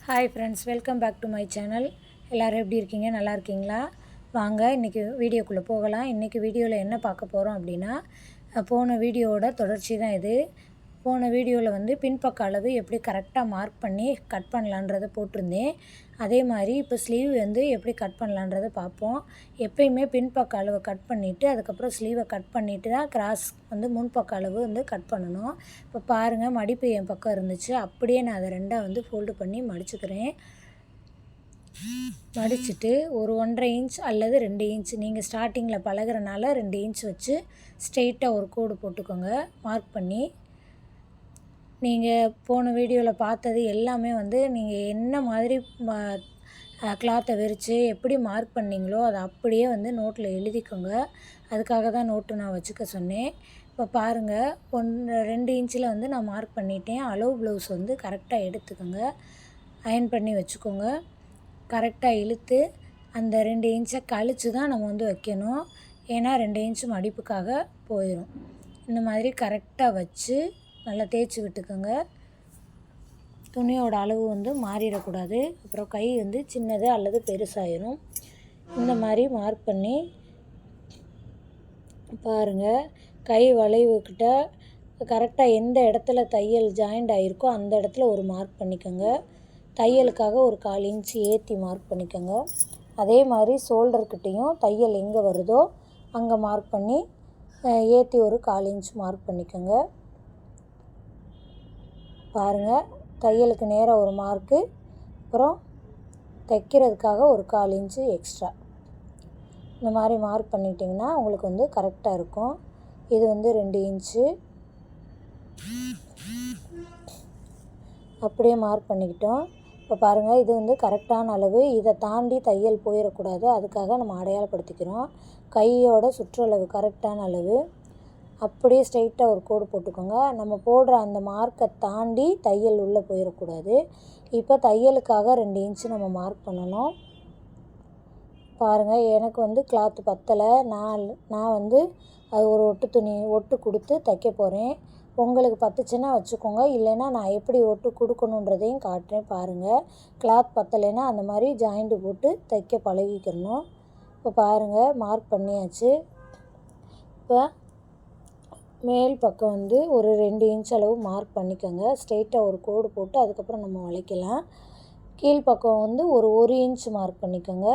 Hi friends, welcome back to my channel. எல்லோரும் எப்படி இருக்கீங்க? நல்லா இருக்கீங்களா? வாங்க இன்றைக்கி வீடியோக்குள்ளே போகலாம். இன்றைக்கி வீடியோவில் என்ன பார்க்க போகிறோம் அப்படின்னா, போன வீடியோவோட தொடர்ச்சி தான் இது. போன வீடியோவில் பின்பக்க அளவு எப்படி கரெக்டாக மார்க் பண்ணி கட் பண்ணலான்றதை போட்டிருந்தேன். அதே மாதிரி இப்போ ஸ்லீவ் எப்படி கட் பண்ணலான்றதை பார்ப்போம். எப்பயுமே பின்பக்க அளவை கட் பண்ணிவிட்டு அதுக்கப்புறம் ஸ்லீவை கட் பண்ணிவிட்டு தான் கிராஸ் முன்பக்க அளவு கட் பண்ணணும். இப்போ பாருங்கள், மடிப்பு என் பக்கம் இருந்துச்சு, அப்படியே நான் அதை ரெண்டாக ஃபோல்டு பண்ணி மடிச்சுக்கிறேன். மடிச்சுட்டு ஒரு 1.5 இன்ச் அல்லது 2 இன்ச், நீங்கள் ஸ்டார்டிங்கில் பழகிறனால 2 இன்ச் வச்சு ஸ்ட்ரெயிட்டாக ஒரு கோடு போட்டுக்கோங்க. மார்க் பண்ணி நீங்கள் போன வீடியோவில் பார்த்தது எல்லாமே நீங்கள் என்ன மாதிரி கிளாத்தை விரித்து எப்படி மார்க் பண்ணிங்களோ அதை அப்படியே நோட்டில் எழுதிக்கோங்க. அதுக்காக தான் நோட்டு நான் வச்சுக்க சொன்னேன். இப்போ பாருங்கள், 2 இன்ச்சில் நான் மார்க் பண்ணிட்டேன். அளவு ப்ளவுஸ் கரெக்டாக எடுத்துக்கோங்க. அயர்ன் பண்ணி வச்சுக்கோங்க. கரெக்டாக இழுத்து அந்த 2 இன்ச்சை கழித்து தான் நம்ம வைக்கணும். ஏன்னா 2 இன்ச்சு மடிப்புக்காக போயிடும். இந்த மாதிரி கரெக்டாக வச்சு நல்லா தேய்ச்சி விட்டுக்கோங்க. துணியோட அளவு மாறிடக்கூடாது. அப்புறம் கை சின்னது அல்லது பெருசாயிரும். இந்த மாதிரி மார்க் பண்ணி பாருங்கள், கை வளைவுக்கிட்ட கரெக்டாக எந்த இடத்துல தையல் ஜாயிண்ட் ஆகிருக்கோ அந்த இடத்துல ஒரு மார்க் பண்ணிக்கோங்க. தையலுக்காக ஒரு 1/4 இன்ச்சு ஏற்றி மார்க் பண்ணிக்கோங்க. அதே மாதிரி ஷோல்டர்கிட்டையும் தையல் எங்கே வருதோ அங்கே மார்க் பண்ணி ஏற்றி ஒரு 1/4 இன்ச் மார்க் பண்ணிக்கோங்க. பாருங்கள், தையலுக்கு நேராக ஒரு மார்க்கு, அப்புறம் தைக்கிறதுக்காக ஒரு 1/4 இன்ச்சு எக்ஸ்ட்ரா. இந்த மாதிரி மார்க் பண்ணிட்டிங்கன்னா உங்களுக்கு கரெக்டாக இருக்கும். இது 2 இன்ச்சு அப்படியே மார்க் பண்ணிக்கிட்டோம். இப்போ பாருங்கள், இது கரெக்டான அளவு. இதை தாண்டி தையல் போயிடக்கூடாது. அதுக்காக நம்ம அடையாளப்படுத்திக்கிறோம். கையோட சுற்றளவு கரெக்டான அளவு. அப்படியே ஸ்ட்ரைட்டாக ஒரு கோடு போட்டுக்கோங்க. நம்ம போடுற அந்த மார்க்கை தாண்டி தையல் உள்ளே போயிடக்கூடாது. இப்போ தையலுக்காக 2 இன்ச்சு நம்ம மார்க் பண்ணணும். பாருங்கள், எனக்கு கிளாத்து பத்தலை. நான் அது ஒரு ஒட்டு கொடுத்து தைக்க போகிறேன். உங்களுக்கு பத்துச்சுன்னா வச்சுக்கோங்க, இல்லைன்னா நான் எப்படி ஒட்டு கொடுக்கணுன்றதையும் காட்டுறேன். பாருங்கள், கிளாத் பத்தலைன்னா அந்த மாதிரி ஜாயிண்ட்டு போட்டு தைக்க பழகிக்கணும். இப்போ பாருங்கள், மார்க் பண்ணியாச்சு. இப்போ மேல் பக்கம் ஒரு 2 இன்ச் அளவு மார்க் பண்ணிக்கோங்க. ஸ்ட்ரெயிட்டாக ஒரு கோடு போட்டு அதுக்கப்புறம் நம்ம வளைக்கலாம். கீழ்ப்பக்கம் ஒரு இன்ச் மார்க் பண்ணிக்கோங்க.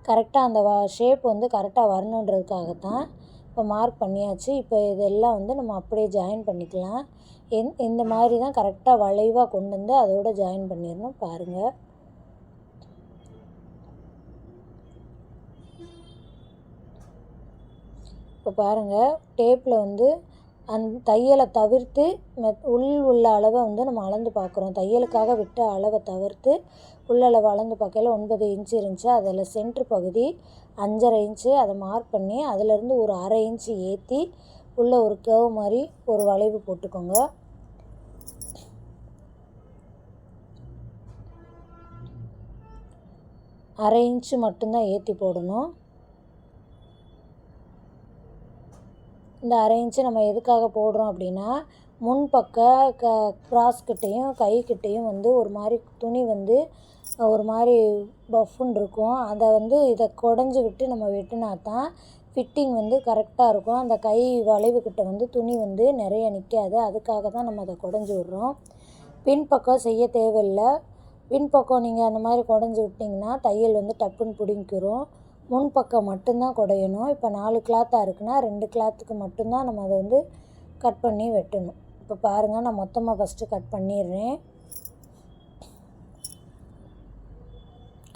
கரெக்டாக அந்த ஷேப் கரெக்டாக வரணுன்றதுக்காகத்தான். இப்போ மார்க் பண்ணியாச்சு. இப்போ இதெல்லாம் நம்ம அப்படியே ஜாயின் பண்ணிக்கலாம். இந்த மாதிரி தான் கரெக்டாக வளைவாக கொண்டு அதோட ஜாயின் பண்ணிடணும். பாருங்கள், இப்போ பாருங்கள், டேப்பில் அந்த தையலை தவிர்த்து உள்ள அளவை நம்ம அளந்து பார்க்குறோம். தையலுக்காக விட்ட அளவை தவிர்த்து உள்ளளவு அளந்து பார்க்கல 9 இன்ச்சு இருந்துச்சு. அதில் சென்ட்ரு பகுதி 5.5 இன்ச்சு அதை மார்க் பண்ணி அதிலேருந்து ஒரு 1/2 இன்ச்சு ஏற்றி உள்ள ஒரு கர்வ் மாதிரி ஒரு வளைவு போட்டுக்கோங்க. அரை இன்ச்சு மட்டும்தான் ஏற்றி போடணும். இந்த 1/2 இன்ச்சு நம்ம எதுக்காக போடுறோம் அப்படின்னா, முன்பக்க கிராஸ்கிட்டையும் கைக்கிட்டையும் ஒரு மாதிரி துணி ஒரு மாதிரி பஃப்னு இருக்கும். அதை இதை குடஞ்சி விட்டு நம்ம வெட்டினா தான் ஃபிட்டிங் கரெக்டாக இருக்கும். அந்த கை வளைவுக்கிட்ட துணி நிறைய நிற்காது. அதுக்காக தான் நம்ம அதை குடஞ்சி விடுறோம். பின்பக்கம் செய்ய தேவையில்லை. பின்பக்கம் நீங்கள் அந்த மாதிரி குடஞ்சி விட்டிங்கன்னா தையல் டப்புன்னு பிடிங்கிரும். முன்பக்கம் மட்டும்தான் குடையணும். இப்போ 4 கிளாத்தாக இருக்குன்னா 2 கிளாத்துக்கு மட்டும்தான் நம்ம அதை கட் பண்ணி வெட்டணும். இப்போ பாருங்கள், நான் மொத்தமாக ஃபஸ்ட்டு கட் பண்ணிடுறேன்.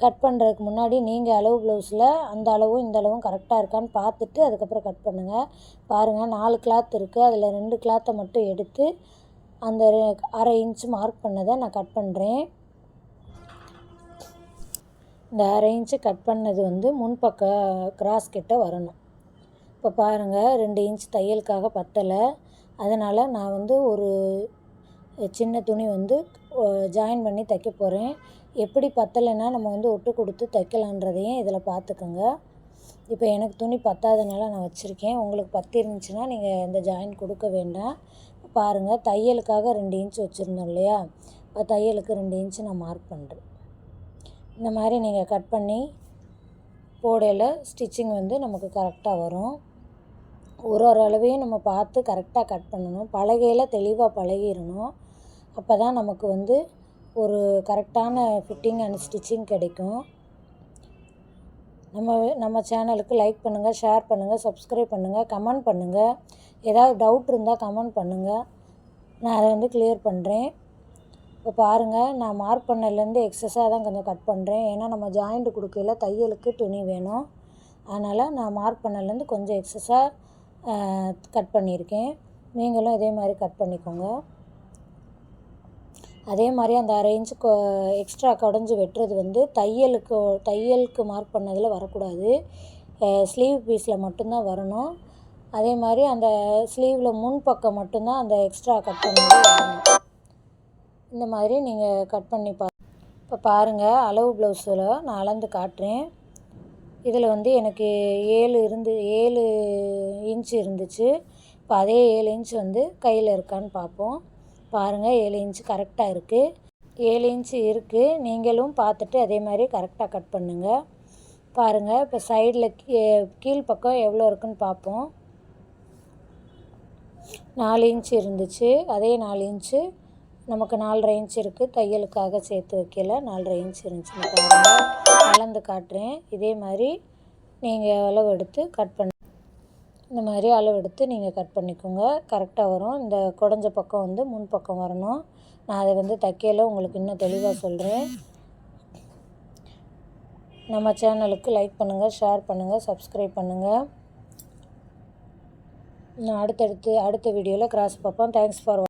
கட் பண்ணுறதுக்கு முன்னாடி நீங்கள் அளவு ப்ளவுஸில் அந்த அளவும் இந்த அளவும் கரெக்டாக இருக்கான்னு பார்த்துட்டு அதுக்கப்புறம் கட் பண்ணுங்கள். பாருங்கள், 4 கிளாத் இருக்குது. அதில் 2 கிளாத்தை மட்டும் எடுத்து அந்த 1/2 இன்ச்சு மார்க் பண்ணதை நான் கட் பண்ணுறேன். இந்த 1/2 இன்ச்சு கட் பண்ணது முன்பக்க கிராஸ் கிட்ட வரணும். இப்போ பாருங்கள், 2 இன்ச் தையலுக்காக பத்தலை. அதனால் நான் ஒரு சின்ன துணி ஜாயின் பண்ணி தைக்க போகிறேன். எப்படி பத்தலைன்னா நம்ம ஒட்டு கொடுத்து தைக்கலான்றதையும் இதில் பார்த்துக்கோங்க. இப்போ எனக்கு துணி பத்தாதனால நான் வச்சுருக்கேன். உங்களுக்கு பத்திருந்துச்சுன்னா நீங்கள் இந்த ஜாயின் கொடுக்க வேண்டாம். பாருங்கள், தையலுக்காக 2 இன்ச் வச்சுருந்தோம் இல்லையா? தையலுக்கு 2 இன்ச்சு நான் மார்க் பண்ணுறேன். இந்த மாதிரி நீங்கள் கட் பண்ணி போடையில் ஸ்டிச்சிங் வந்து நமக்கு கரெக்டாக வரும். ஒரு அளவையும் நம்ம பார்த்து கரெக்டாக கட் பண்ணணும். பலகையில் தெளிவாக பழகிடணும். அப்போ தான் நமக்கு வந்து ஒரு கரெக்டான ஃபிட்டிங் அண்ட் ஸ்டிச்சிங் கிடைக்கும். நம்ம சேனலுக்கு லைக் பண்ணுங்கள், ஷேர் பண்ணுங்கள், சப்ஸ்கிரைப் பண்ணுங்கள், கமெண்ட் பண்ணுங்கள். ஏதாவது டவுட் இருந்தால் கமெண்ட் பண்ணுங்கள், நான் அதை வந்து கிளியர் பண்ணுறேன். இப்போ பாருங்கள், நான் மார்க் பண்ணலேருந்து எக்ஸஸாக தான் கொஞ்சம் கட் பண்ணுறேன். ஏன்னா நம்ம ஜாயிண்ட் கொடுக்கல தையலுக்கு துணி வேணும். அதனால் நான் மார்க் பண்ணலேருந்து கொஞ்சம் எக்ஸஸாக கட் பண்ணியிருக்கேன். நீங்களும் இதே மாதிரி கட் பண்ணிக்கோங்க. அதே மாதிரி அந்த 1/2 இன்ச்சு எக்ஸ்ட்ரா குடஞ்சி வெட்டுறது வந்து தையலுக்கு மார்க் பண்ணதில் வரக்கூடாது. ஸ்லீவ் பீஸில் மட்டும்தான் வரணும். அதே மாதிரி அந்த ஸ்லீவில் முன் பக்கம் மட்டும்தான் அந்த எக்ஸ்ட்ரா கட் பண்ணது வரணும். இந்த மாதிரி நீங்கள் கட் பண்ணி இப்போ பாருங்கள், அளவு ப்ளவுஸில் நான் அளந்து காட்டுறேன். இதில் வந்து எனக்கு 7 இன்ச்சு இருந்துச்சு. இப்போ அதே 7 இன்ச்சு வந்து கையில் இருக்கான்னு பார்ப்போம். பாருங்கள், 7 இன்ச்சு கரெக்டாக இருக்குது. 7 இன்ச்சு இருக்குது. நீங்களும் பார்த்துட்டு அதே மாதிரி கரெக்டாக கட் பண்ணுங்கள். பாருங்கள், இப்போ சைடில் கீழ்ப்பக்கம் எவ்வளோ இருக்குன்னு பார்ப்போம். 4 இன்ச்சு இருந்துச்சு. அதே 4 இன்ச்சு நமக்கு 4.5 இன்ச்சு இருக்குது. தையலுக்காக சேர்த்து வைக்கல, 4.5 இன்ச்சு இருந்துச்சுன்னு பாருங்கள். அளந்து காட்டுறேன். இதே மாதிரி நீங்கள் அளவு எடுத்து கட் பண்ண இந்த மாதிரி அளவு எடுத்து நீங்கள் கட் பண்ணிக்கோங்க. கரெக்டாக வரும். இந்த குடஞ்ச பக்கம் வந்து முன் பக்கம் வரணும். நான் அதை வந்து தைக்கையில் உங்களுக்கு இன்னும் தெளிவாக சொல்கிறேன். நம்ம சேனலுக்கு லைக் பண்ணுங்கள், ஷேர் பண்ணுங்கள், சப்ஸ்கிரைப் பண்ணுங்கள். நான் அடுத்த வீடியோவில் கிராஸ் பார்ப்போம். Thanks for